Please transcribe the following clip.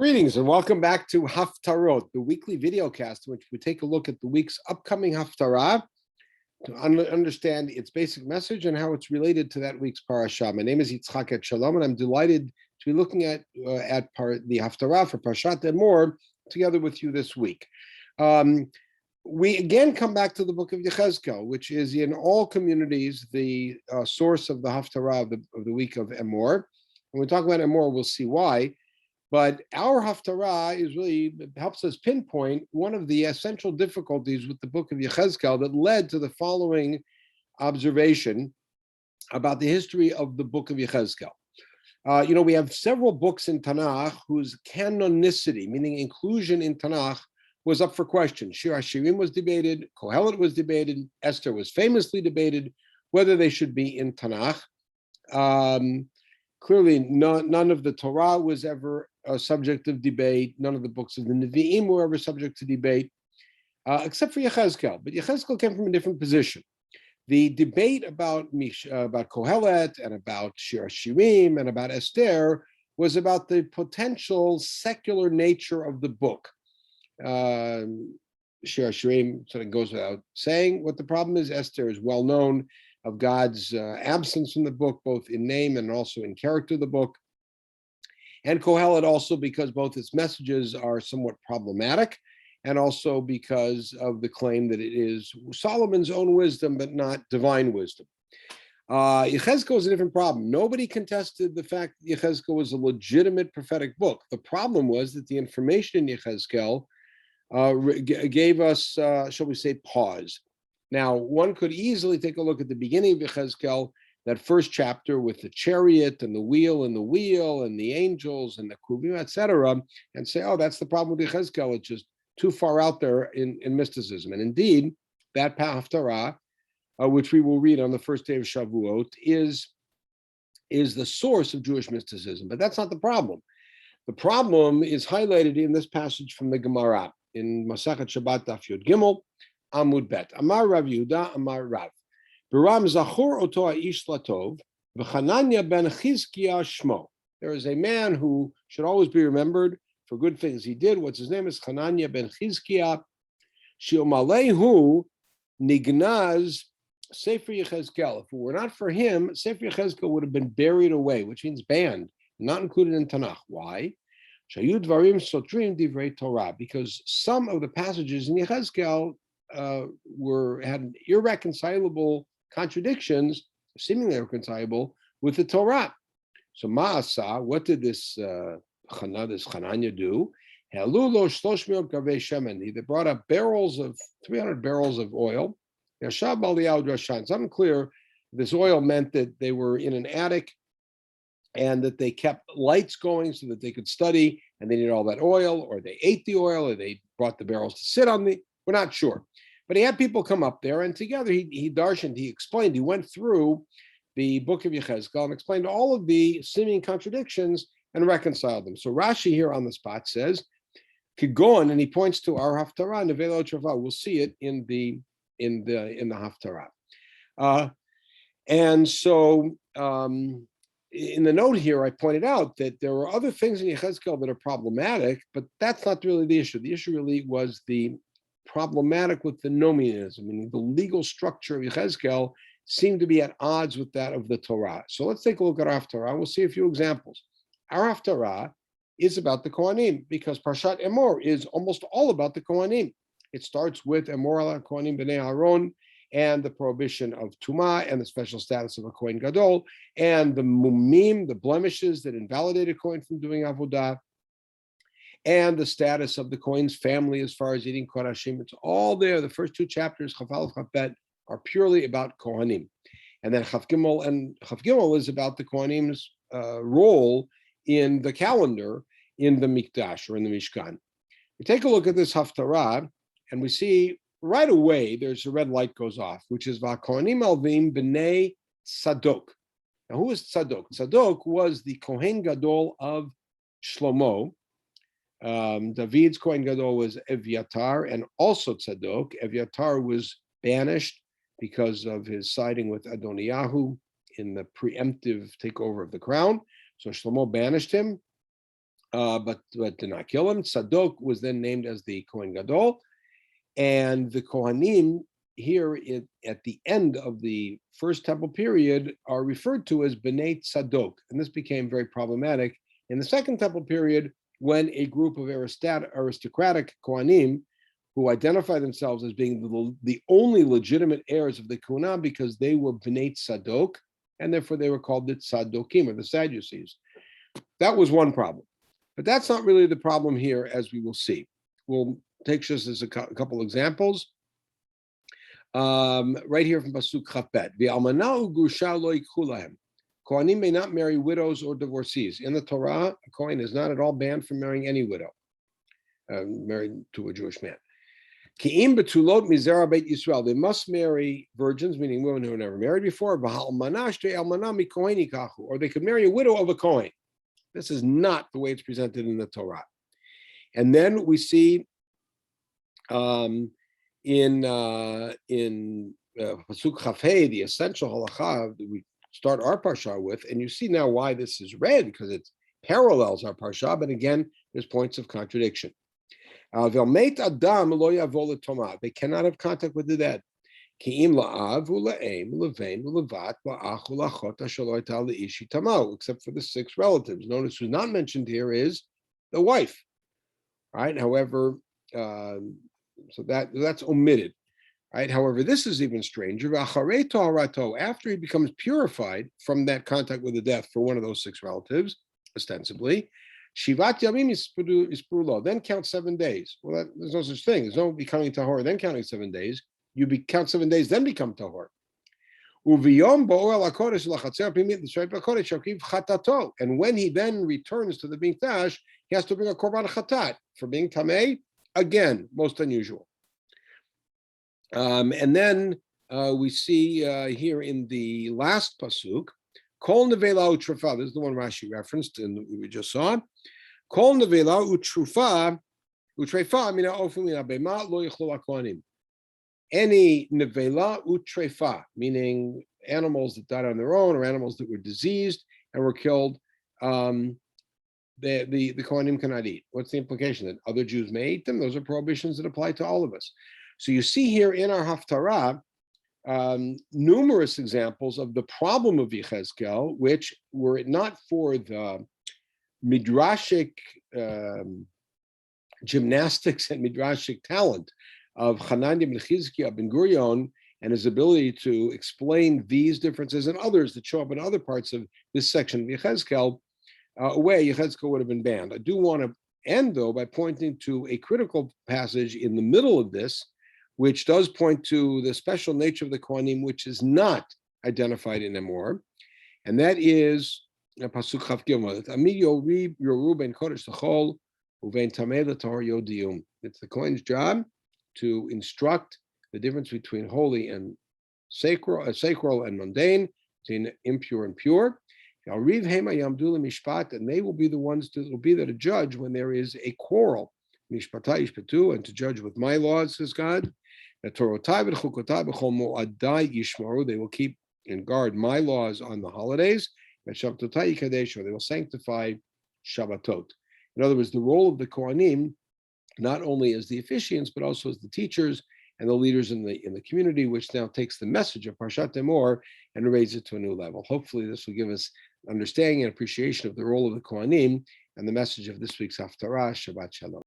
Greetings and welcome back to Haftarot, the weekly video cast in which we take a look at the week's upcoming Haftara to understand its basic message and how it's related to that week's Parasha. My name is Yitzchak Etshalom, and I'm delighted to be looking at the Haftara for Parashat Emor together with you this week. We again come back to the book of Yechezkel, which is in all communities the source of the Haftara of the week of Emor. When we talk about Emor, we'll see why. But our Haftara helps us pinpoint one of the essential difficulties with the book of Yechezkel that led to the following observation about the history of the book of Yechezkel. We have several books in Tanakh whose canonicity, meaning inclusion in Tanakh, was up for question. Shir HaShirim was debated, Kohelet was debated, Esther was famously debated, whether they should be in Tanakh. Clearly, none of the Torah was ever a subject of debate. None of the books of the Nevi'im were ever subject to debate, except for Yechezkel. But Yechezkel came from a different position. The debate about Kohelet and about Shir HaShirim and about Esther was about the potential secular nature of the book. Shir HaShirim sort of goes without saying what the problem is. Esther is well known of God's absence from the book, both in name and also in character of the book. And Kohelet also because both its messages are somewhat problematic, and also because of the claim that it is Solomon's own wisdom, but not divine wisdom. Yechezkel is a different problem. Nobody contested the fact that Yechezkel was a legitimate prophetic book. The problem was that the information in Yechezkel gave us, shall we say, pause. Now, one could easily take a look at the beginning of Yechezkel, that first chapter with the chariot and the wheel and the angels and the kruvim, etc., and say, oh, that's the problem with Yechezkel. It's just too far out there in mysticism. And indeed, that Haftara, which we will read on the first day of Shavuot, is the source of Jewish mysticism. But that's not the problem. The problem is highlighted in this passage from the Gemara in Masachet Shabbat Daf Yud Gimel, Amud Bet. Amar Rav Yehuda, Amar Rav. Biram Zachor Oto Ish Latov, V'Chananya ben Chizkiah Shmo. There is a man who should always be remembered for good things he did. What's his name is Chananya ben Chizkiah. Shiomalehu Nignaz Sefer Yechezkel. If it were not for him, Sefer Yechezkel would have been buried away, which means banned, not included in Tanakh. Why? Shayu Dvarim Sotrim Divrei Torah, because some of the passages in Yechezkel had irreconcilable contradictions, seemingly irreconcilable, with the Torah. So Ma'asa, what did this Chananya do? They brought up 300 barrels of oil. It's unclear this oil meant that they were in an attic and that they kept lights going so that they could study, and they needed all that oil, or they ate the oil, or they brought the barrels to sit on we're not sure. But he had people come up there, and together he darshaned, he explained, he went through the book of Yechezkel and explained all of the seeming contradictions and reconciled them. So Rashi here on the spot says, Kigon, and he points to our Haftara, Nevelo Trava. We'll see it in the Haftara. And so in the note here, I pointed out that there were other things in Yechezkel that are problematic, but that's not really the issue. The issue really was the problematic with the nomianism, meaning the legal structure of Yechezkel seemed to be at odds with that of the Torah. So let's take a look at our Haftara. We'll see a few examples. Our Haftara is about the Kohanim, because Parashat Emor is almost all about the Kohanim. It starts with Emor ala Kohanim b'nei Aaron, and the prohibition of Tumah, and the special status of a Kohen Gadol, and the mumim, the blemishes that invalidate a Kohen from doing avodah, and the status of the Kohen's family as far as eating Kodashim. It's all there. The first two chapters, Chaf Aleph, Chaf Bet, are purely about Kohanim. And then Chaf Gimel is about the Kohanim's role in the calendar, in the Mikdash, or in the Mishkan. We take a look at this Haftara, and we see right away there's a red light goes off, which is Va'kohanim alvim b'nei Tzadok. Now, who is Tzadok? Tzadok was the Kohen Gadol of Shlomo. David's Kohen Gadol was Evyatar, and also Tzadok. Evyatar was banished because of his siding with Adoniyahu in the preemptive takeover of the crown. So Shlomo banished him. but did not kill him. Tzadok was then named as the Kohen Gadol, and the Kohanim here at the end of the first temple period are referred to as Bnei Tzadok, and this became very problematic in the second temple period when a group of aristocratic Kohanim who identify themselves as being the only legitimate heirs of the Kohanim because they were Bnei Tzadok, and therefore they were called the Tzadokim, or the Sadducees. That was one problem. But that's not really the problem here, as we will see. We'll take just as a couple examples. Right here from Pasuk Chafbet. V'almana u'grusha lo yikhu lahem. Kohanim may not marry widows or divorcees. In the Torah, a Kohen is not at all banned from marrying any widow, married to a Jewish man. Ki'im betulot mizera beit Yisrael. They must marry virgins, meaning women who were never married before. Or they could marry a widow of a Kohen. This is not the way it's presented in the Torah. And then we see in Pasuk Chafei, the essential halacha that we start our parsha with, and you see now why this is read, because it parallels our parsha, but again, there's points of contradiction. They cannot have contact with the dead. Except for the 6 relatives. Notice who's not mentioned here is the wife. Right? However, so that's omitted. Right? However, this is even stranger. After he becomes purified from that contact with the death for one of those 6 relatives, ostensibly, Shivat Yamim Ispurulo, then count 7 days. Well, there's no such thing. There's no becoming Tahor, then counting 7 days. You count 7 days, then become Tahor. And when he then returns to the Mikdash, he has to bring a Korban Chatat for being Tameh. Again, most unusual. And then we see here in the last Pasuk, Kol nevela utrufa. This is the one Rashi referenced and we just saw. Kol nevela utrufa mina ofim mina bema lo yichlu hakohanim. Any nevela utrefa, meaning animals that died on their own or animals that were diseased and were killed, the Kohanim cannot eat. What's the implication? That other Jews may eat them? Those are prohibitions that apply to all of us. So you see here in our Haftara, numerous examples of the problem of Yechezkel, which, were it not for the midrashic gymnastics and midrashic talent of Hananiah ben Chizkiah ben Gurion and his ability to explain these differences and others that show up in other parts of this section of Yechezkel, away, Yechezkel would have been banned. I do want to end, though, by pointing to a critical passage in the middle of this, which does point to the special nature of the Kohanim, which is not identified in Emor, and that is Pasuk Chaf Gimel. It's the Kohen's job to instruct the difference between holy and sacral and mundane, between impure and pure. And they will be the ones that will be there to judge when there is a quarrel. And to judge with my laws, says God. They will keep and guard my laws on the holidays. They will sanctify Shabbatot. In other words, the role of the Kohanim, not only as the officiants, but also as the teachers and the leaders in the community, which now takes the message of Parashat Emor and raises it to a new level. Hopefully, this will give us understanding and appreciation of the role of the Kohanim and the message of this week's Haftara. Shabbat Shalom.